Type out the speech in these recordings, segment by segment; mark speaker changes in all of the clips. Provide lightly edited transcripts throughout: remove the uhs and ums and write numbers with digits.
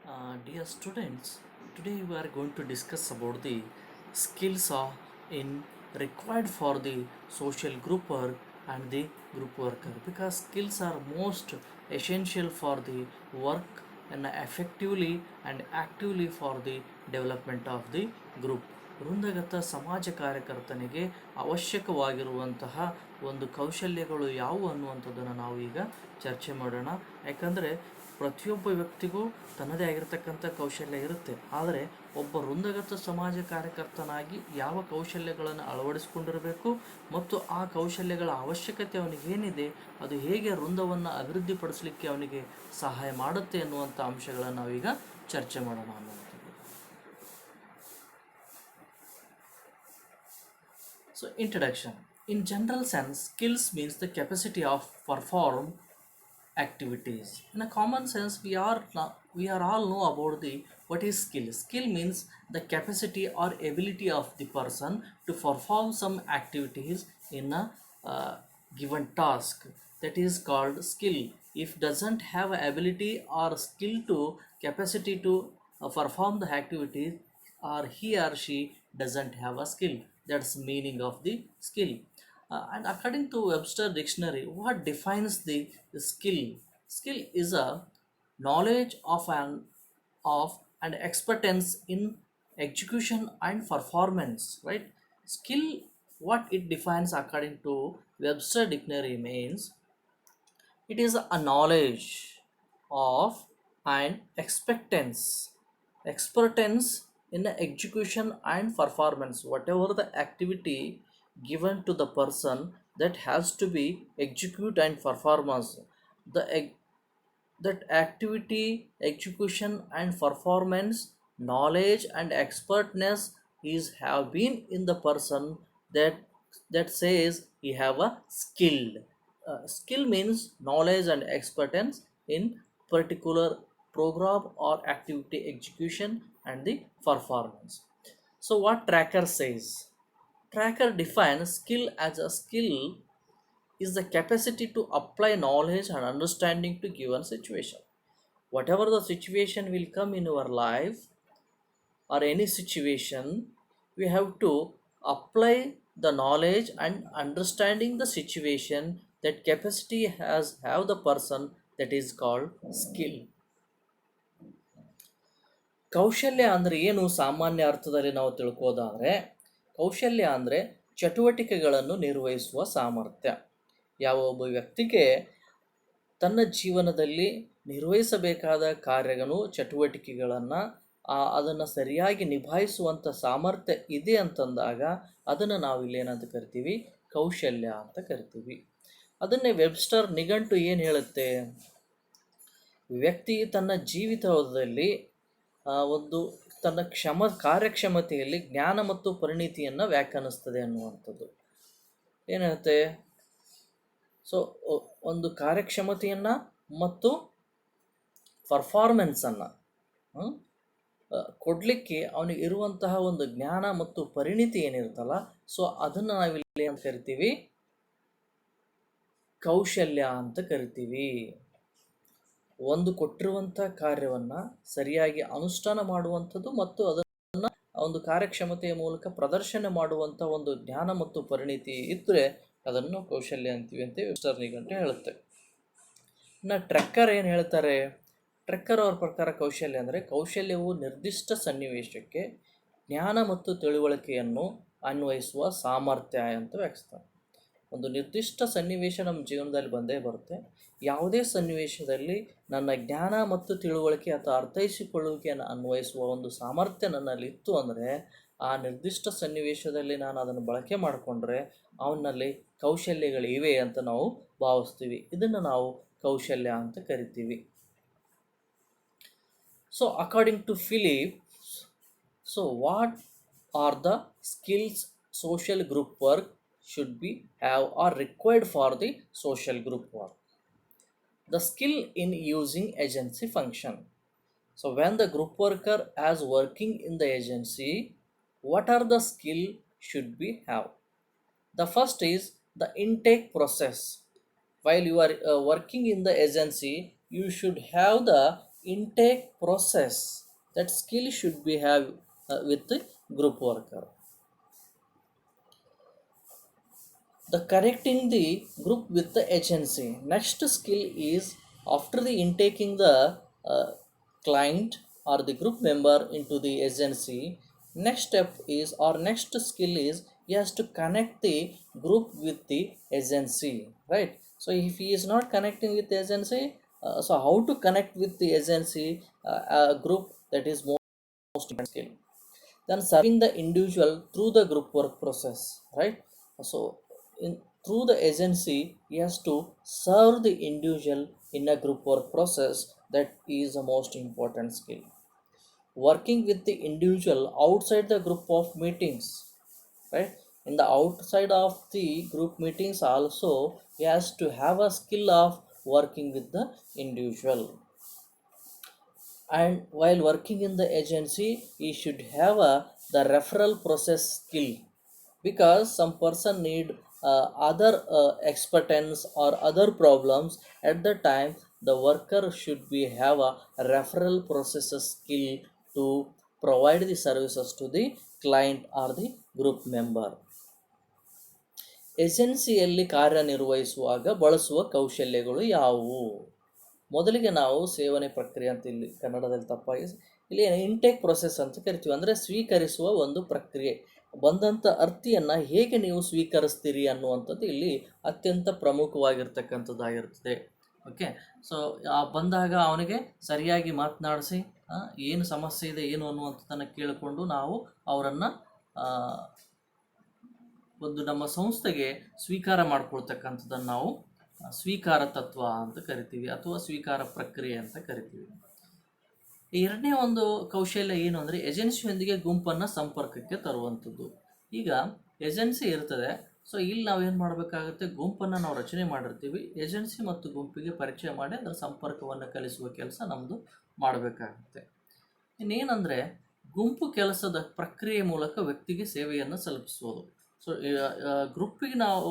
Speaker 1: Dear students, today we are going to discuss about the skills are in required for the social group work and the group worker, because skills are most essential for the work and effectively and actively for the development of the group. ವೃಂದಗತ ಸಮಾಜ ಕಾರ್ಯಕರ್ತನಿಗೆ ಅವಶ್ಯಕವಾಗಿರುವಂತಹ ಒಂದು ಕೌಶಲ್ಯಗಳು ಯಾವುವು ಅನ್ನುವಂಥದ್ದನ್ನು ನಾವು ಈಗ ಚರ್ಚೆ ಮಾಡೋಣ. ಯಾಕಂದರೆ ಪ್ರತಿಯೊಬ್ಬ ವ್ಯಕ್ತಿಗೂ ತನ್ನದೇ ಆಗಿರತಕ್ಕಂಥ ಕೌಶಲ್ಯ ಇರುತ್ತೆ. ಆದರೆ ಒಬ್ಬ ವೃಂದಗತ ಸಮಾಜ ಕಾರ್ಯಕರ್ತನಾಗಿ ಯಾವ ಕೌಶಲ್ಯಗಳನ್ನು ಅಳವಡಿಸಿಕೊಂಡಿರಬೇಕು ಮತ್ತು ಆ ಕೌಶಲ್ಯಗಳ ಅವಶ್ಯಕತೆ ಅವನಿಗೆ ಏನಿದೆ, ಅದು ಹೇಗೆ ವೃಂದವನ್ನು ಅಭಿವೃದ್ಧಿಪಡಿಸಲಿಕ್ಕೆ ಅವನಿಗೆ ಸಹಾಯ ಮಾಡುತ್ತೆ ಎನ್ನುವಂಥ ಅಂಶಗಳನ್ನು ನಾವೀಗ ಚರ್ಚೆ ಮಾಡೋಣ ಅನ್ನುವಂಥದ್ದು. So, introduction. In general sense, skills means the capacity of perform activities. In a common sense, we are all know about the what is skill. Skill means the capacity or ability of the person to perform some activities in a given task. That is called skill. If doesn't have ability or skill to capacity to perform the activities, or he or she doesn't have a skill. That's meaning of the skill. And according to Webster dictionary, what defines the skill? Skill is a knowledge of and expertise in execution and performance, right? Skill, what it defines according to Webster dictionary means it is a knowledge of and expertise in the execution and performance, whatever the activity given to the person that has to be execute and performance, the that activity execution and performance knowledge and expertness is have been in the person that says he have a skill. Skill means knowledge and expertise in particular program or activity execution and the performance. So what tracker says? Tracker defines skill as a skill is the capacity to apply knowledge and understanding to given situation. Whatever the situation will come in our life or any situation, we have to apply the knowledge and understanding the situation. That capacity has have the person, that is called skill. ಕೌಶಲ್ಯ ಅಂದರೆ ಏನು ಸಾಮಾನ್ಯ ಅರ್ಥದಲ್ಲಿ ನಾವು ತಿಳ್ಕೋದಾದರೆ, ಕೌಶಲ್ಯ ಅಂದರೆ ಚಟುವಟಿಕೆಗಳನ್ನು ನಿರ್ವಹಿಸುವ ಸಾಮರ್ಥ್ಯ. ಯಾವ ಒಬ್ಬ ವ್ಯಕ್ತಿಗೆ ತನ್ನ ಜೀವನದಲ್ಲಿ ನಿರ್ವಹಿಸಬೇಕಾದ ಕಾರ್ಯಗಳು ಚಟುವಟಿಕೆಗಳನ್ನು ಅದನ್ನು ಸರಿಯಾಗಿ ನಿಭಾಯಿಸುವಂಥ ಸಾಮರ್ಥ್ಯ ಇದೆ ಅಂತಂದಾಗ ಅದನ್ನು ನಾವು ಇಲ್ಲೇನಂತ ಕರಿತೀವಿ, ಕೌಶಲ್ಯ ಅಂತ ಕರಿತೀವಿ. ಅದನ್ನೇ ವೆಬ್ಸ್ಟರ್ ನಿಘಂಟು ಏನು ಹೇಳುತ್ತೆ? ವ್ಯಕ್ತಿ ತನ್ನ ಜೀವಿತದಲ್ಲಿ ಒಂದು ತನ್ನ ಕಾರ್ಯಕ್ಷಮತೆಯಲ್ಲಿ ಜ್ಞಾನ ಮತ್ತು ಪರಿಣಿತಿಯನ್ನು ವ್ಯಾಖ್ಯಾನಿಸ್ತದೆ ಅನ್ನುವಂಥದ್ದು. ಏನು ಹೇಳುತ್ತೆ? ಸೊ ಒಂದು ಕಾರ್ಯಕ್ಷಮತೆಯನ್ನು ಮತ್ತು ಪರ್ಫಾರ್ಮೆನ್ಸನ್ನು ಕೊಡಲಿಕ್ಕೆ ಅವನಿಗೆ ಇರುವಂತಹ ಒಂದು ಜ್ಞಾನ ಮತ್ತು ಪರಿಣಿತಿ ಏನಿರುತ್ತಲ್ಲ, ಸೊ ಅದನ್ನು ನಾವಿಲ್ಲಿ ಅಂತ ಕರಿತೀವಿ, ಕೌಶಲ್ಯ ಅಂತ ಕರಿತೀವಿ. ಒಂದು ಕೊಟ್ಟಿರುವಂಥ ಕಾರ್ಯವನ್ನು ಸರಿಯಾಗಿ ಅನುಷ್ಠಾನ ಮಾಡುವಂಥದ್ದು ಮತ್ತು ಅದನ್ನು ಒಂದು ಕಾರ್ಯಕ್ಷಮತೆಯ ಮೂಲಕ ಪ್ರದರ್ಶನ ಮಾಡುವಂಥ ಒಂದು ಜ್ಞಾನ ಮತ್ತು ಪರಿಣಿತಿ ಇದ್ದರೆ ಅದನ್ನು ಕೌಶಲ್ಯ ಅಂತೀವಿ ಅಂತ ವೆಬ್ಸ್ಟರ್ ನಿಘಂಟು ಹೇಳುತ್ತೆ. ಇನ್ನು ಟ್ರೆಕ್ಕರ್ ಏನು ಹೇಳ್ತಾರೆ? ಟ್ರೆಕ್ಕರ್ ಅವ್ರ ಪ್ರಕಾರ ಕೌಶಲ್ಯ ಅಂದರೆ ಕೌಶಲ್ಯವು ನಿರ್ದಿಷ್ಟ ಸನ್ನಿವೇಶಕ್ಕೆ ಜ್ಞಾನ ಮತ್ತು ತಿಳುವಳಿಕೆಯನ್ನು ಅನ್ವಯಿಸುವ ಸಾಮರ್ಥ್ಯ ಅಂತ ವ್ಯಾಖ್ಯಾನಿಸ್ತಾರೆ. ಒಂದು ನಿರ್ದಿಷ್ಟ ಸನ್ನಿವೇಶ ನಮ್ಮ ಜೀವನದಲ್ಲಿ ಬಂದೇ ಬರುತ್ತೆ. ಯಾವುದೇ ಸನ್ನಿವೇಶದಲ್ಲಿ ನನ್ನ ಜ್ಞಾನ ಮತ್ತು ತಿಳುವಳಿಕೆ ಅಥವಾ ಅರ್ಥೈಸಿಕೊಳ್ಳುವಿಕೆಯನ್ನು ಅನ್ವಯಿಸುವ ಒಂದು ಸಾಮರ್ಥ್ಯ ನನ್ನಲ್ಲಿತ್ತು ಅಂದರೆ ಆ ನಿರ್ದಿಷ್ಟ ಸನ್ನಿವೇಶದಲ್ಲಿ ನಾನು ಅದನ್ನು ಬಳಕೆ ಮಾಡಿಕೊಂಡ್ರೆ ಅವನಲ್ಲಿ ಕೌಶಲ್ಯಗಳಿವೆ ಅಂತ ನಾವು ಭಾವಿಸ್ತೀವಿ. ಇದನ್ನು ನಾವು ಕೌಶಲ್ಯ ಅಂತ ಕರಿತೀವಿ. So according to Philip, so what are the skills social group work should be have or required for the social group work? The skill in using agency function. So when the group worker is working in the agency, what are the skill should be have? The first is the intake process. While you are working in the agency, you should have the intake process, that skill should be have with the group worker. The connecting the group with the agency. Next skill is, after the intaking the client or the group member into the agency, next step is, or next skill is, he has to connect the group with the agency, right? So if he is not connecting with the agency, so how to connect with the agency group, that is most important skill. Then serving the individual through the group work process, right? So in through the agency, he has to serve the individual in a group work process. That is the most important skill. Working with the individual outside the group of meetings, right? In the outside of the group meetings also, he has to have a skill of working with the individual. And while working in the agency, he should have the referral process skill, because some person need other expertise or other problems. At the time, the worker should be have a referral processes skill to provide the services to the client or the group member. ಏಜೆನ್ಸಿಯಲ್ಲಿ ಕಾರ್ಯನಿರ್ವಹಿಸುವಾಗ ಬಳಸುವ ಕೌಶಲ್ಯಗಳು ಯಾವುವು? ಮೊದಲಿಗೆ ನಾವು ಸೇವನೆ ಪ್ರಕ್ರಿಯೆ ಅಂತ, ಇಲ್ಲಿ ಕನ್ನಡದಲ್ಲಿ ತಪ್ಪಾಗಿ, ಇಲ್ಲಿ ಇಂಟೇಕ್ ಪ್ರೊಸೆಸ್ ಅಂತ ಕರಿತೀವಿ, ಅಂದರೆ ಸ್ವೀಕರಿಸುವ ಒಂದು ಪ್ರಕ್ರಿಯೆ. ಬಂದಂಥ ಅರ್ತಿಯನ್ನು ಹೇಗೆ ನೀವು ಸ್ವೀಕರಿಸ್ತೀರಿ ಅನ್ನುವಂಥದ್ದು ಇಲ್ಲಿ ಅತ್ಯಂತ ಪ್ರಮುಖವಾಗಿರ್ತಕ್ಕಂಥದ್ದಾಗಿರ್ತದೆ. ಓಕೆ, ಸೊ ಬಂದಾಗ ಅವನಿಗೆ ಸರಿಯಾಗಿ ಮಾತನಾಡಿಸಿ, ಏನು ಸಮಸ್ಯೆ ಇದೆ ಏನು ಅನ್ನುವಂಥದ್ದನ್ನು ಕೇಳಿಕೊಂಡು ನಾವು ಅವರನ್ನು ಒಂದು ನಮ್ಮ ಸಂಸ್ಥೆಗೆ ಸ್ವೀಕಾರ ಮಾಡ್ಕೊಳ್ತಕ್ಕಂಥದ್ದನ್ನು ನಾವು ಸ್ವೀಕಾರ ತತ್ವ ಅಂತ ಕರಿತೀವಿ, ಅಥವಾ ಸ್ವೀಕಾರ ಪ್ರಕ್ರಿಯೆ ಅಂತ ಕರಿತೀವಿ. ಎರಡನೇ ಒಂದು ಕೌಶಲ್ಯ ಏನು ಅಂದರೆ, ಏಜೆನ್ಸಿಯೊಂದಿಗೆ ಗುಂಪನ್ನು ಸಂಪರ್ಕಕ್ಕೆ ತರುವಂಥದ್ದು. ಈಗ ಏಜೆನ್ಸಿ ಇರ್ತದೆ, ಸೊ ಇಲ್ಲಿ ನಾವು ಏನು ಮಾಡಬೇಕಾಗುತ್ತೆ, ಗುಂಪನ್ನು ನಾವು ರಚನೆ ಮಾಡಿರ್ತೀವಿ, ಏಜೆನ್ಸಿ ಮತ್ತು ಗುಂಪಿಗೆ ಪರಿಚಯ ಮಾಡಿ ಅದರ ಸಂಪರ್ಕವನ್ನು ಕಲಿಸುವ ಕೆಲಸ ನಮ್ಮದು ಮಾಡಬೇಕಾಗುತ್ತೆ. ಇನ್ನೇನೆಂದರೆ, ಗುಂಪು ಕೆಲಸದ ಪ್ರಕ್ರಿಯೆ ಮೂಲಕ ವ್ಯಕ್ತಿಗೆ ಸೇವೆಯನ್ನು ತಲುಪಿಸೋದು. ಸೊ ಗ್ರೂಪಿಗೆ ನಾವು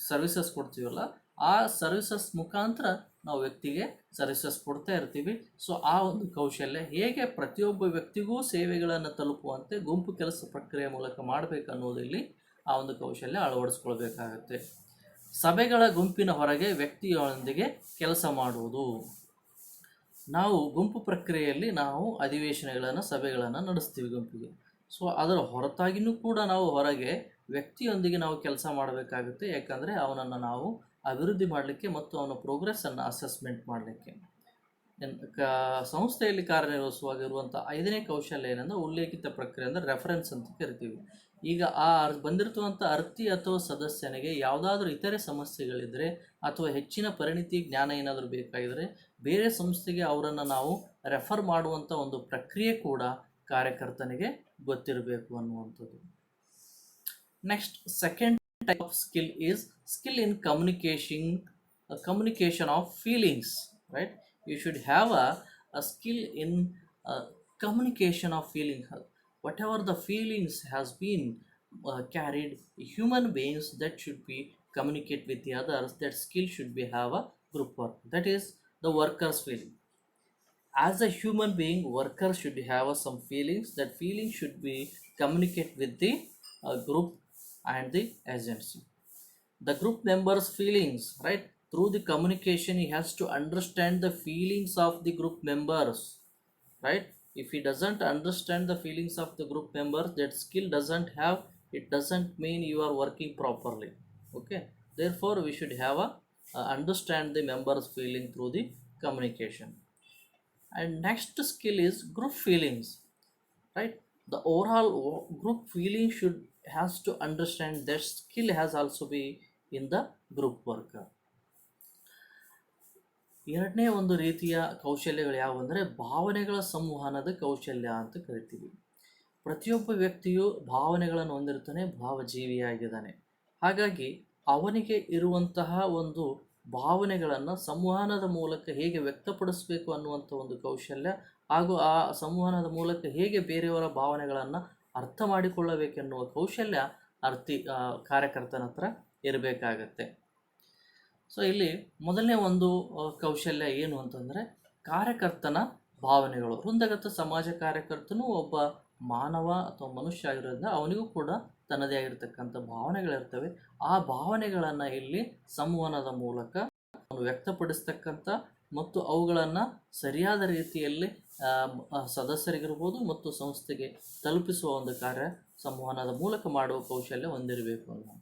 Speaker 1: ಸರ್ವಿಸಸ್ ಕೊಡ್ತೀವಲ್ಲ, ಆ ಸರ್ವಿಸಸ್ ಮುಖಾಂತರ ನಾವು ವ್ಯಕ್ತಿಗೆ ಸರ್ವಿಸಸ್ ಕೊಡ್ತಾ ಇರ್ತೀವಿ. ಸೊ ಆ ಒಂದು ಕೌಶಲ್ಯ ಹೇಗೆ ಪ್ರತಿಯೊಬ್ಬ ವ್ಯಕ್ತಿಗೂ ಸೇವೆಗಳನ್ನು ತಲುಪುವಂತೆ ಗುಂಪು ಕೆಲಸ ಪ್ರಕ್ರಿಯೆ ಮೂಲಕ ಮಾಡಬೇಕನ್ನೋದು ಇಲ್ಲಿ ಆ ಒಂದು ಕೌಶಲ್ಯ ಅಳವಡಿಸ್ಕೊಳ್ಬೇಕಾಗತ್ತೆ. ಸಭೆಗಳ ಗುಂಪಿನ ಹೊರಗೆ ವ್ಯಕ್ತಿಯೊಂದಿಗೆ ಕೆಲಸ ಮಾಡುವುದು. ನಾವು ಗುಂಪು ಪ್ರಕ್ರಿಯೆಯಲ್ಲಿ ನಾವು ಅಧಿವೇಶನಗಳನ್ನು, ಸಭೆಗಳನ್ನು ನಡೆಸ್ತೀವಿ ಗುಂಪಿಗೆ. ಸೊ ಅದರ ಹೊರತಾಗಿಯೂ ಕೂಡ ನಾವು ಹೊರಗೆ ವ್ಯಕ್ತಿಯೊಂದಿಗೆ ನಾವು ಕೆಲಸ ಮಾಡಬೇಕಾಗುತ್ತೆ. ಯಾಕಂದರೆ ಅವನನ್ನು ನಾವು ಅಭಿವೃದ್ಧಿ ಮಾಡಲಿಕ್ಕೆ ಮತ್ತು ಅವನ ಪ್ರೋಗ್ರೆಸ್ಸನ್ನು ಅಸೆಸ್ಮೆಂಟ್ ಮಾಡಲಿಕ್ಕೆ. ಸಂಸ್ಥೆಯಲ್ಲಿ ಕಾರ್ಯನಿರ್ವಹಿಸುವಾಗ ಇರುವಂಥ 5ನೇ ಕೌಶಲ್ಯ ಏನಂದರೆ ಉಲ್ಲೇಖಿತ ಪ್ರಕ್ರಿಯೆ, ಅಂದರೆ ರೆಫರೆನ್ಸ್ ಅಂತ ಕರಿತೀವಿ. ಈಗ ಆ ಬಂದಿರ್ತವಂಥ ಅರ್ತಿ ಅಥವಾ ಸದಸ್ಯನಿಗೆ ಯಾವುದಾದ್ರೂ ಇತರೆ ಸಮಸ್ಯೆಗಳಿದ್ದರೆ ಅಥವಾ ಹೆಚ್ಚಿನ ಪರಿಣಿತಿ ಜ್ಞಾನ ಏನಾದರೂ ಬೇಕಾಗಿದ್ದರೆ ಬೇರೆ ಸಂಸ್ಥೆಗೆ ಅವರನ್ನು ನಾವು ರೆಫರ್ ಮಾಡುವಂಥ ಒಂದು ಪ್ರಕ್ರಿಯೆ ಕೂಡ ಕಾರ್ಯಕರ್ತನಿಗೆ ಗೊತ್ತಿರಬೇಕು ಅನ್ನುವಂಥದ್ದು. Next, second type of skill is skill in communication of feelings, right? You should have a skill in communication of feelings. Whatever the feelings has been carried, human beings, that should be communicate with the others. That skill should be have a group work, that is the workers feeling. As a human being, worker should have some feelings. That feeling should be communicate with the group and the agency. The group members feelings, right? Through the communication, he has to understand the feelings of the group members, right? If he doesn't understand the feelings of the group members, that skill doesn't have, it doesn't mean you are working properly. Okay, therefore we should have a understand the members feeling through the communication. And next skill is group feelings, right? The overall group feeling should has to understand that skill has also be in the group work. ಎರಡನೇ ಒಂದು ರೀತಿಯ ಕೌಶಲ್ಯಗಳು ಯಾವುವು ಅಂದರೆ ಭಾವನೆಗಳ ಸಂವಹನದ ಕೌಶಲ್ಯ ಅಂತ ಕರಿತೀವಿ. ಪ್ರತಿಯೊಬ್ಬ ವ್ಯಕ್ತಿಯು ಭಾವನೆಗಳನ್ನು ಹೊಂದಿರ್ತಾನೆ, ಭಾವಜೀವಿಯಾಗಿದ್ದಾನೆ. ಹಾಗಾಗಿ ಅವನಿಗೆ ಇರುವಂತಹ ಒಂದು ಭಾವನೆಗಳನ್ನು ಸಂವಹನದ ಮೂಲಕ ಹೇಗೆ ವ್ಯಕ್ತಪಡಿಸಬೇಕು ಅನ್ನುವಂಥ ಒಂದು ಕೌಶಲ್ಯ, ಹಾಗೂ ಆ ಸಂವಹನದ ಮೂಲಕ ಹೇಗೆ ಬೇರೆಯವರ ಭಾವನೆಗಳನ್ನು ಅರ್ಥ ಮಾಡಿಕೊಳ್ಳಬೇಕೆನ್ನುವ ಕೌಶಲ್ಯ ಕಾರ್ಯಕರ್ತನ ಹತ್ರ ಇರಬೇಕಾಗತ್ತೆ. ಸೊ ಇಲ್ಲಿ ಮೊದಲನೇ ಒಂದು ಕೌಶಲ್ಯ ಏನು ಅಂತಂದರೆ ಕಾರ್ಯಕರ್ತನ ಭಾವನೆಗಳು. ವೃಂದಗತ ಸಮಾಜ ಕಾರ್ಯಕರ್ತನು ಒಬ್ಬ ಮಾನವ ಅಥವಾ ಮನುಷ್ಯ ಆಗಿರೋದ್ರಿಂದ ಅವನಿಗೂ ಕೂಡ ತನ್ನದೇ ಆಗಿರತಕ್ಕಂಥ ಭಾವನೆಗಳಿರ್ತವೆ. ಆ ಭಾವನೆಗಳನ್ನು ಇಲ್ಲಿ ಸಂವಹನದ ಮೂಲಕ ಅವನು ವ್ಯಕ್ತಪಡಿಸ್ತಕ್ಕಂಥ ಮತ್ತು ಅವುಗಳನ್ನು ಸರಿಯಾದ ರೀತಿಯಲ್ಲಿ ಸದಸ್ಯರಿಗಿರ್ಬೋದು ಮತ್ತು ಸಂಸ್ಥೆಗೆ ತಲುಪಿಸುವ ಒಂದು ಕಾರ್ಯ ಸಂವಹನದ ಮೂಲಕ ಮಾಡುವ ಕೌಶಲ್ಯ ಹೊಂದಿರಬೇಕು ಅನ್ನುವಂಥದ್ದು.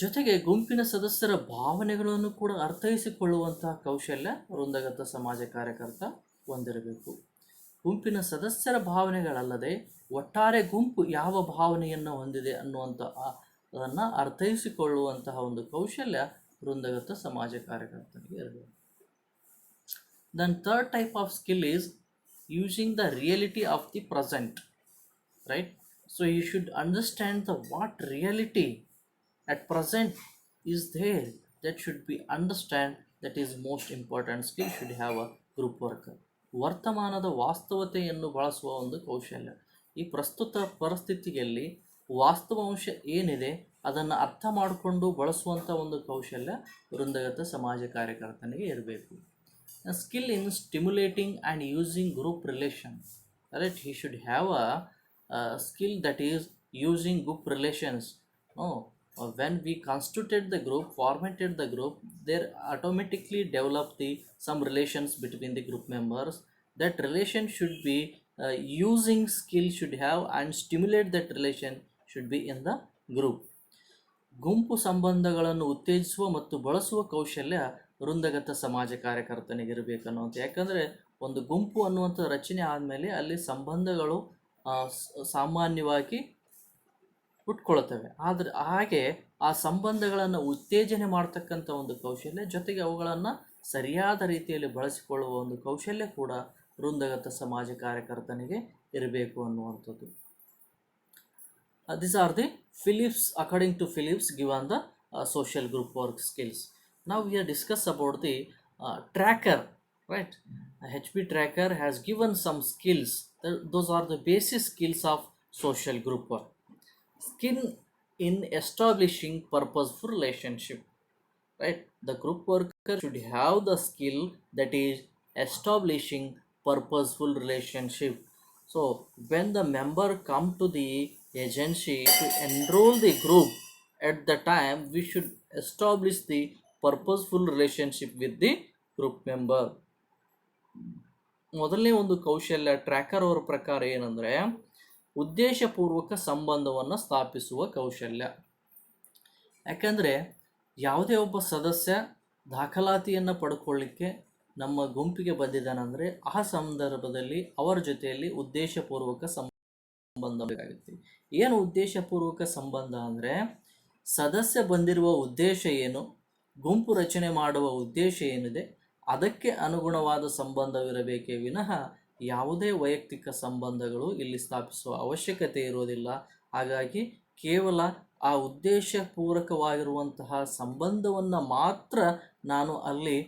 Speaker 1: ಜೊತೆಗೆ ಗುಂಪಿನ ಸದಸ್ಯರ ಭಾವನೆಗಳನ್ನು ಕೂಡ ಅರ್ಥೈಸಿಕೊಳ್ಳುವಂತಹ ಕೌಶಲ್ಯ ವೃಂದಗತ ಸಮಾಜ ಕಾರ್ಯಕರ್ತ ಹೊಂದಿರಬೇಕು. ಗುಂಪಿನ ಸದಸ್ಯರ ಭಾವನೆಗಳಲ್ಲದೆ ಒಟ್ಟಾರೆ ಗುಂಪು ಯಾವ ಭಾವನೆಯನ್ನು ಹೊಂದಿದೆ ಅದನ್ನು ಅರ್ಥೈಸಿಕೊಳ್ಳುವಂತಹ ಒಂದು ಕೌಶಲ್ಯ ವೃಂದಗತ ಸಮಾಜ ಕಾರ್ಯಕರ್ತನಿಗೆ ಇರಬೇಕು. Then third type of skill is using the reality of the present, right? So you should understand the what reality at present is there, that should be understand, that is most important skill should have a group worker. ವರ್ತಮಾನದ ವಾಸ್ತವತೆಯನ್ನು ಬಳಸುವ ಒಂದು ಕೌಶಲ್ಯ. ಈ ಪ್ರಸ್ತುತ ಪರಿಸ್ಥಿತಿಯಲ್ಲಿ ವಾಸ್ತವಾಂಶ ಏನಿದೆ ಅದನ್ನು ಅರ್ಥ ಮಾಡಿಕೊಂಡು ಬಳಸುವಂಥ ಒಂದು ಕೌಶಲ್ಯ ವೃಂದಗತ ಸಮಾಜ ಕಾರ್ಯಕರ್ತನಿಗೆ ಇರಬೇಕು. A skill in stimulating and using group relation, right? He should have a skill that is using group relations. When we constituted the group, formatted the group, there automatically develop some relations between the group members. That relation should be using skill should have, and stimulate that relation should be in the group. ಗುಂಪು ಸಂಬಂಧಗಳನ್ನು ಉತ್ತೇಜಿಸುವ ಮತ್ತು ಬಳಸುವ ಕೌಶಲ್ಯ ವೃಂದಗತ ಸಮಾಜ ಕಾರ್ಯಕರ್ತನಿಗಿರಬೇಕನ್ನುವಂಥ. ಯಾಕಂದರೆ ಒಂದು ಗುಂಪು ಅನ್ನುವಂಥ ರಚನೆ ಆದಮೇಲೆ ಅಲ್ಲಿ ಸಂಬಂಧಗಳು ಸಾಮಾನ್ಯವಾಗಿ ಹುಟ್ಕೊಳ್ತವೆ. ಆದರೆ ಹಾಗೆ ಆ ಸಂಬಂಧಗಳನ್ನು ಉತ್ತೇಜನೆ ಮಾಡ್ತಕ್ಕಂಥ ಒಂದು ಕೌಶಲ್ಯ, ಜೊತೆಗೆ ಅವುಗಳನ್ನು ಸರಿಯಾದ ರೀತಿಯಲ್ಲಿ ಬಳಸಿಕೊಳ್ಳುವ ಒಂದು ಕೌಶಲ್ಯ ಕೂಡ ವೃಂದಗತ ಸಮಾಜ ಕಾರ್ಯಕರ್ತನಿಗೆ ಇರಬೇಕು ಅನ್ನುವಂಥದ್ದು. These are the Phillips, according to Phillips, given the social group work skills. Now we are discuss about the tracker, right? HP Tracker has given some skills. Those are the basic skills of social group work. Skill in establishing purposeful relationship, right? The group worker should have the skill that is establishing purposeful relationship. So when the member come to the agency to enroll the group, at the time we should establish the purposeful relationship with the group member. ಮೊದಲನೇ ಒಂದು ಕೌಶಲ್ಯ tracker ಅವರ ಪ್ರಕಾರ ಏನಂದರೆ ಉದ್ದೇಶಪೂರ್ವಕ ಸಂಬಂಧವನ್ನು ಸ್ಥಾಪಿಸುವ ಕೌಶಲ್ಯ. ಯಾಕಂದರೆ ಯಾವುದೇ ಒಬ್ಬ ಸದಸ್ಯ ದಾಖಲಾತಿಯನ್ನು ಪಡ್ಕೊಳ್ಳಿಕ್ಕೆ ನಮ್ಮ ಗುಂಪಿಗೆ ಬಂದಿದ್ದಾನಂದರೆ ಆ ಸಂದರ್ಭದಲ್ಲಿ ಅವರ ಜೊತೆಯಲ್ಲಿ ಉದ್ದೇಶಪೂರ್ವಕ ಸಂಬಂಧ ಬೇಕಾಗುತ್ತೆ. ಏನು ಉದ್ದೇಶಪೂರ್ವಕ ಸಂಬಂಧ ಅಂದರೆ ಸದಸ್ಯ ಬಂದಿರುವ ಉದ್ದೇಶ ಏನು, ಗುಂಪು ರಚನೆ ಮಾಡುವ ಉದ್ದೇಶ ಏನಿದೆ, ಅದಕ್ಕೆ ಅನುಗುಣವಾದ ಸಂಬಂಧವಿರಬೇಕೇ ವಿನಃ ಯಾವುದೇ ವೈಯಕ್ತಿಕ ಸಂಬಂಧಗಳು ಇಲ್ಲಿ ಸ್ಥಾಪಿಸುವ ಅವಶ್ಯಕತೆ ಇರೋದಿಲ್ಲ. ಹಾಗಾಗಿ ಕೇವಲ ಆ ಉದ್ದೇಶಪೂರ್ವಕವಾಗಿರುವಂತಹ ಸಂಬಂಧವನ್ನು ಮಾತ್ರ ನಾನು ಅಲ್ಲಿ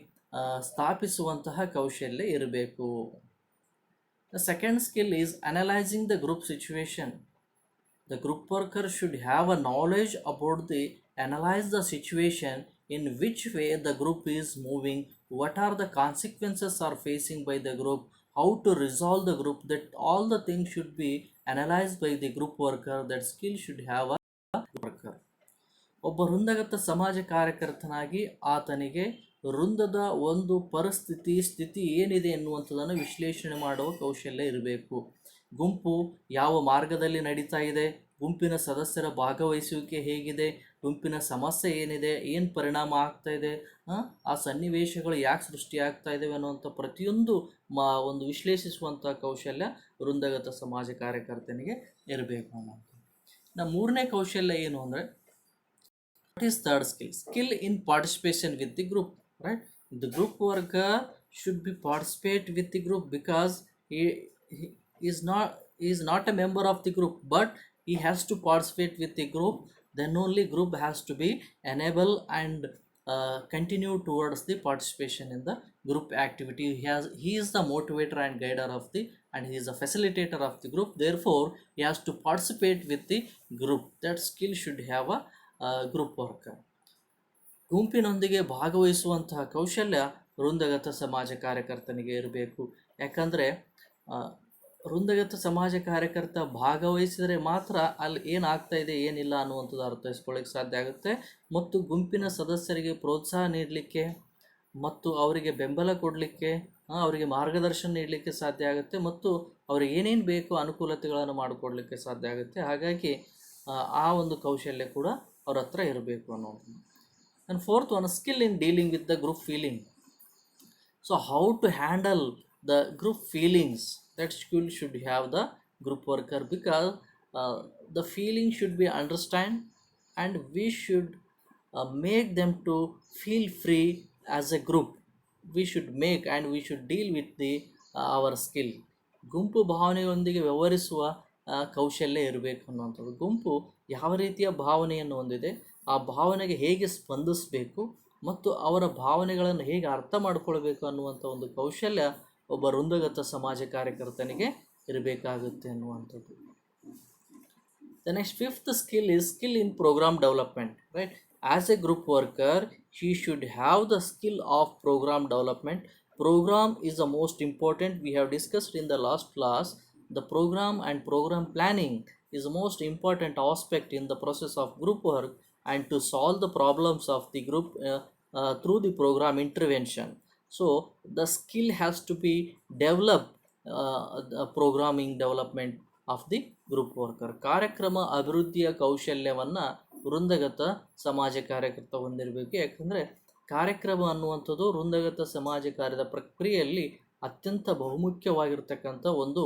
Speaker 1: ಸ್ಥಾಪಿಸುವಂತಹ ಕೌಶಲ್ಯ ಇರಬೇಕು. The second skill is analyzing the group situation. The group worker should have a knowledge about analyze the situation, in which way the group is moving, what are the consequences are facing by the group, how to resolve the group. That all the things should be analyzed by the group worker. That skill should have a group worker. ಒಬ್ಬ ವೃಂದಗತ ಸಮಾಜ ಕಾರ್ಯಕರ್ತನಾಗಿ ಆತನಿಗೆ ವೃಂದದ ಒಂದು ಸ್ಥಿತಿ ಏನಿದೆ ಎನ್ನುವಂಥದ್ದನ್ನು ವಿಶ್ಲೇಷಣೆ ಮಾಡುವ ಕೌಶಲ್ಯ ಇರಬೇಕು. ಗುಂಪು ಯಾವ ಮಾರ್ಗದಲ್ಲಿ ನಡೀತಾ ಇದೆ, ಗುಂಪಿನ ಸದಸ್ಯರ ಭಾಗವಹಿಸುವಿಕೆ ಹೇಗಿದೆ, ಗುಂಪಿನ ಸಮಸ್ಯೆ ಏನಿದೆ, ಏನು ಪರಿಣಾಮ ಆಗ್ತಾ ಇದೆ, ಆ ಸನ್ನಿವೇಶಗಳು ಯಾಕೆ ಸೃಷ್ಟಿಯಾಗ್ತಾ ಇದ್ದಾವೆ ಅನ್ನುವಂಥ ಪ್ರತಿಯೊಂದು ಒಂದು ವಿಶ್ಲೇಷಿಸುವಂಥ ಕೌಶಲ್ಯ ವೃಂದಗತ ಸಮಾಜ ಕಾರ್ಯಕರ್ತನಿಗೆ ಇರಬೇಕು ಅನ್ನೋದು. ಮೂರನೇ ಕೌಶಲ್ಯ ಏನು ಅಂದರೆ what is third skill? Skill in participation with the group, right? The group worker should be participate with the group because he is not a member of the group, but he has to participate with the group. Then only group has to be enable and continue towards the participation in the group activity. He is the motivator and guider of and he is a facilitator of the group. Therefore he has to participate with the group. That skill should have a group worker. ಗುಂಪಿನೊಂದಿಗೆ ಭಾಗವಹಿಸುವಂತಹ ಕೌಶಲ್ಯ ವೃಂದಗತ ಸಮಾಜ ಕಾರ್ಯಕರ್ತನಿಗೆ ಇರಬೇಕು. ಯಾಕಂದರೆ ವೃಂದಗತ ಸಮಾಜ ಕಾರ್ಯಕರ್ತ ಭಾಗವಹಿಸಿದರೆ ಮಾತ್ರ ಅಲ್ಲಿ ಏನಾಗ್ತಾ ಇದೆ ಏನಿಲ್ಲ ಅನ್ನುವಂಥದ್ದು ಅರ್ಥೈಸ್ಕೊಳ್ಳಿಕ್ಕೆ ಸಾಧ್ಯ ಆಗುತ್ತೆ. ಮತ್ತು ಗುಂಪಿನ ಸದಸ್ಯರಿಗೆ ಪ್ರೋತ್ಸಾಹ ನೀಡಲಿಕ್ಕೆ ಮತ್ತು ಅವರಿಗೆ ಬೆಂಬಲ ಕೊಡಲಿಕ್ಕೆ, ಅವರಿಗೆ ಮಾರ್ಗದರ್ಶನ ನೀಡಲಿಕ್ಕೆ ಸಾಧ್ಯ ಆಗುತ್ತೆ. ಮತ್ತು ಅವ್ರಿಗೆ ಏನೇನು ಬೇಕೋ ಅನುಕೂಲತೆಗಳನ್ನು ಮಾಡಿಕೊಡ್ಲಿಕ್ಕೆ ಸಾಧ್ಯ ಆಗುತ್ತೆ. ಹಾಗಾಗಿ ಆ ಒಂದು ಕೌಶಲ್ಯ ಕೂಡ ಅವ್ರ ಹತ್ರ ಇರಬೇಕು ಅನ್ನೋದು. And fourth one, skill in dealing with the group feeling. So how to handle the group feelings, that skill should have the group worker, because the feeling should be understand, and we should make them to feel free as a group. We should make and we should deal with the our skill. ಗುಂಪು ಭಾವನೆಯೊಂದಿಗೆ ವ್ಯವಹರಿಸುವ ಕೌಶಲ್ಯ ಇರಬೇಕು ಅನ್ನುವಂಥದ್ದು. ಗುಂಪು ಯಾವ ರೀತಿಯ ಭಾವನೆಯನ್ನು ಹೊಂದಿದೆ, ಆ ಭಾವನೆಗೆ ಹೇಗೆ ಸ್ಪಂದಿಸಬೇಕು ಮತ್ತು ಅವರ ಭಾವನೆಗಳನ್ನು ಹೇಗೆ ಅರ್ಥ ಮಾಡಿಕೊಳ್ಬೇಕು ಅನ್ನುವಂಥ ಒಂದು ಕೌಶಲ್ಯ ಒಬ್ಬ ವೃಂದಗತ ಸಮಾಜ ಕಾರ್ಯಕರ್ತನಿಗೆ ಇರಬೇಕಾಗುತ್ತೆ ಅನ್ನುವಂಥದ್ದು. The next fifth skill is skill in program development, right? As a group worker, he should have the skill of program development. Program is the most important. We have discussed in the last class. The program and program planning is the most important aspect in the process of group work and to solve the problems of the group through the program intervention. So the skill has to be developed, the programming development of the group worker. ಕಾರ್ಯಕ್ರಮ ಅಭಿವೃದ್ಧಿಯ ಕೌಶಲ್ಯವನ್ನು ವೃಂದಗತ ಸಮಾಜ ಕಾರ್ಯಕರ್ತ ಹೊಂದಿರಬೇಕು. ಯಾಕಂದರೆ ಕಾರ್ಯಕ್ರಮ ಅನ್ನುವಂಥದ್ದು ವೃಂದಗತ ಸಮಾಜ ಕಾರ್ಯದ ಪ್ರಕ್ರಿಯೆಯಲ್ಲಿ ಅತ್ಯಂತ ಬಹುಮುಖ್ಯವಾಗಿರ್ತಕ್ಕಂಥ ಒಂದು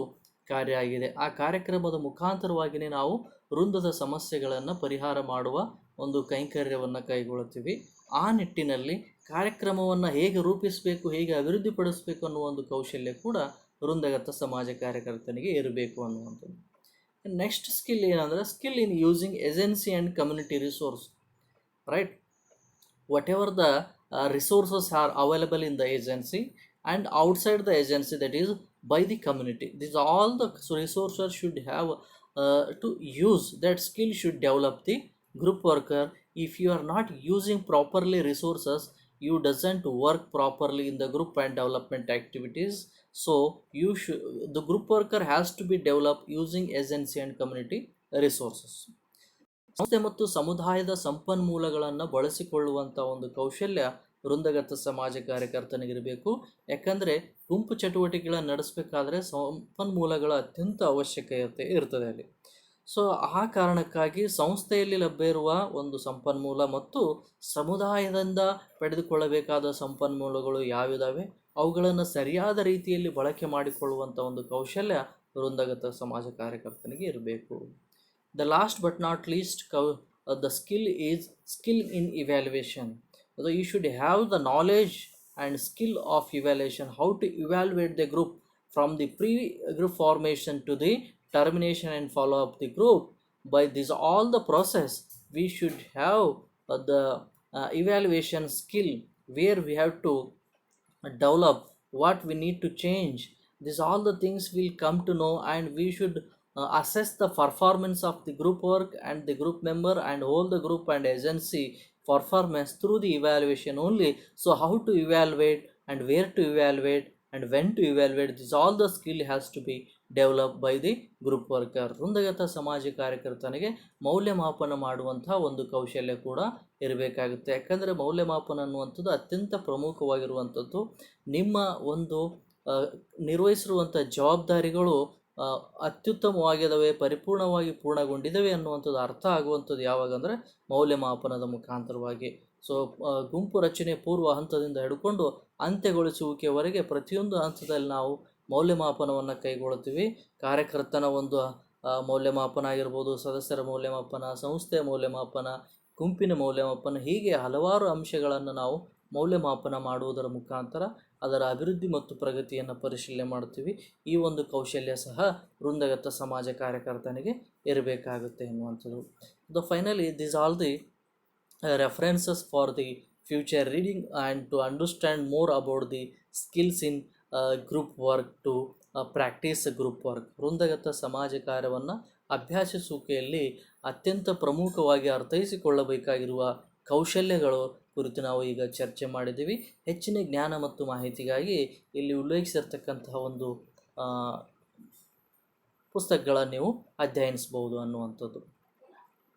Speaker 1: ಕಾರ್ಯ ಆಗಿದೆ. ಆ ಕಾರ್ಯಕ್ರಮದ ಮುಖಾಂತರವಾಗಿಯೇ ನಾವು ವೃಂದದ ಸಮಸ್ಯೆಗಳನ್ನು ಪರಿಹಾರ ಮಾಡುವ ಒಂದು ಕೈಂಕರ್ಯವನ್ನು ಕೈಗೊಳ್ಳುತ್ತೀವಿ. ಆ ನಿಟ್ಟಿನಲ್ಲಿ ಕಾರ್ಯಕ್ರಮವನ್ನು ಹೇಗೆ ರೂಪಿಸಬೇಕು, ಹೇಗೆ ಅಭಿವೃದ್ಧಿಪಡಿಸಬೇಕು ಅನ್ನುವ ಒಂದು ಕೌಶಲ್ಯ ಕೂಡ ವೃಂದಗತ ಸಮಾಜ ಕಾರ್ಯಕರ್ತನಿಗೆ ಇರಬೇಕು ಅನ್ನುವಂಥದ್ದು. ನೆಕ್ಸ್ಟ್ ಸ್ಕಿಲ್ ಏನಂದರೆ skill in using agency and community resource, right? What ever the resources are available in the agency and outside the agency, that is by the community. These all the resources should have to use. That skill should develop the group worker. If you are not using properly resources, you doesn't work properly in the group and development activities. So the group worker has to be developed using agency and community resources. ಸಂಸ್ಥೆ ಮತ್ತು ಸಮುದಾಯದ ಸಂಪನ್ಮೂಲಗಳನ್ನು ಬಳಸಿಕೊಳ್ಳುವಂಥ ಒಂದು ಕೌಶಲ್ಯ ವೃಂದಗತ ಸಮಾಜ ಕಾರ್ಯಕರ್ತನಿಗಿರಬೇಕು. ಯಾಕಂದರೆ ಗುಂಪು ಚಟುವಟಿಕೆಗಳನ್ನು ನಡೆಸಬೇಕಾದ್ರೆ ಸಂಪನ್ಮೂಲಗಳ ಅತ್ಯಂತ ಅವಶ್ಯಕತೆ ಇರ್ತದೆ ಅಲ್ಲಿ. ಸೊ ಆ ಕಾರಣಕ್ಕಾಗಿ ಸಂಸ್ಥೆಯಲ್ಲಿ ಲಭ್ಯ ಇರುವ ಒಂದು ಸಂಪನ್ಮೂಲ ಮತ್ತು ಸಮುದಾಯದಿಂದ ಪಡೆದುಕೊಳ್ಳಬೇಕಾದ ಸಂಪನ್ಮೂಲಗಳು ಯಾವುದಾವೆ ಅವುಗಳನ್ನು ಸರಿಯಾದ ರೀತಿಯಲ್ಲಿ ಬಳಕೆ ಮಾಡಿಕೊಳ್ಳುವಂಥ ಒಂದು ಕೌಶಲ್ಯ ವೃಂದಗತ ಸಮಾಜ ಕಾರ್ಯಕರ್ತನಿಗೆ ಇರಬೇಕು. The last but not least, the skill is skill in evaluation. So you should have the knowledge and skill of evaluation, how to evaluate the group from the pre-group formation to the termination and follow up the group. By this all the process, we should have the evaluation skill, where we have to develop what we need to change. This all the things will come to know, and we should assess the performance of the group work and the group member and all the group and agency performance through the evaluation only. So how to evaluate and where to evaluate and when to evaluate, this all the skill has to be developed by the group worker. ವೃಂದಗತ ಸಮಾಜ ಕಾರ್ಯಕರ್ತನಿಗೆ ಮೌಲ್ಯಮಾಪನ ಮಾಡುವಂಥ ಒಂದು ಕೌಶಲ್ಯ ಕೂಡ ಇರಬೇಕಾಗುತ್ತೆ. ಯಾಕಂದರೆ ಮೌಲ್ಯಮಾಪನ ಅನ್ನುವಂಥದ್ದು ಅತ್ಯಂತ ಪ್ರಮುಖವಾಗಿರುವಂಥದ್ದು. ನಿಮ್ಮ ಒಂದು ನಿರ್ವಹಿಸಿರುವಂಥ ಜವಾಬ್ದಾರಿಗಳು ಅತ್ಯುತ್ತಮವಾಗಿದ್ದಾವೆ, ಪರಿಪೂರ್ಣವಾಗಿ ಪೂರ್ಣಗೊಂಡಿದ್ದಾವೆ ಅನ್ನುವಂಥದ್ದು ಅರ್ಥ ಆಗುವಂಥದ್ದು ಯಾವಾಗ ಅಂದರೆ ಮೌಲ್ಯಮಾಪನದ ಮುಖಾಂತರವಾಗಿ. ಸೊ ಗುಂಪು ರಚನೆ ಪೂರ್ವ ಹಂತದಿಂದ ಹಿಡ್ಕೊಂಡು ಅಂತ್ಯಗೊಳಿಸುವಿಕೆವರೆಗೆ ಪ್ರತಿಯೊಂದು ಹಂತದಲ್ಲಿ ನಾವು ಮೌಲ್ಯಮಾಪನವನ್ನು ಕೈಗೊಳ್ಳುತ್ತೀವಿ. ಕಾರ್ಯಕರ್ತನ ಒಂದು ಮೌಲ್ಯಮಾಪನ ಆಗಿರ್ಬೋದು, ಸದಸ್ಯರ ಮೌಲ್ಯಮಾಪನ, ಸಂಸ್ಥೆಯ ಮೌಲ್ಯಮಾಪನ, ಗುಂಪಿನ ಮೌಲ್ಯಮಾಪನ, ಹೀಗೆ ಹಲವಾರು ಅಂಶಗಳನ್ನು ನಾವು ಮೌಲ್ಯಮಾಪನ ಮಾಡುವುದರ ಮುಖಾಂತರ ಅದರ ಅಭಿವೃದ್ಧಿ ಮತ್ತು ಪ್ರಗತಿಯನ್ನು ಪರಿಶೀಲನೆ ಮಾಡ್ತೀವಿ. ಈ ಒಂದು ಕೌಶಲ್ಯ ಸಹ ವೃಂದಗತ ಸಮಾಜ ಕಾರ್ಯಕರ್ತನಿಗೆ ಇರಬೇಕಾಗುತ್ತೆ ಎನ್ನುವಂಥದ್ದು. Finally this all the references for the future reading and to understand more about the skills in group work to practise group work. ವೃಂದಗತ ಸಮಾಜ ಕಾರ್ಯವನ್ನು ಅಭ್ಯಾಸಿಸುವಿಕೆಯಲ್ಲಿ ಅತ್ಯಂತ ಪ್ರಮುಖವಾಗಿ ಅರ್ಥೈಸಿಕೊಳ್ಳಬೇಕಾಗಿರುವ ಕೌಶಲ್ಯಗಳು ಕುರಿತು ನಾವು ಈಗ ಚರ್ಚೆ ಮಾಡಿದ್ದೀವಿ. ಹೆಚ್ಚಿನ ಜ್ಞಾನ ಮತ್ತು ಮಾಹಿತಿಗಾಗಿ ಇಲ್ಲಿ ಉಲ್ಲೇಖಿಸಿರ್ತಕ್ಕಂತಹ ಒಂದು ಪುಸ್ತಕಗಳನ್ನು ನೀವು ಅಧ್ಯಯನಿಸ್ಬೋದು ಅನ್ನುವಂಥದ್ದು.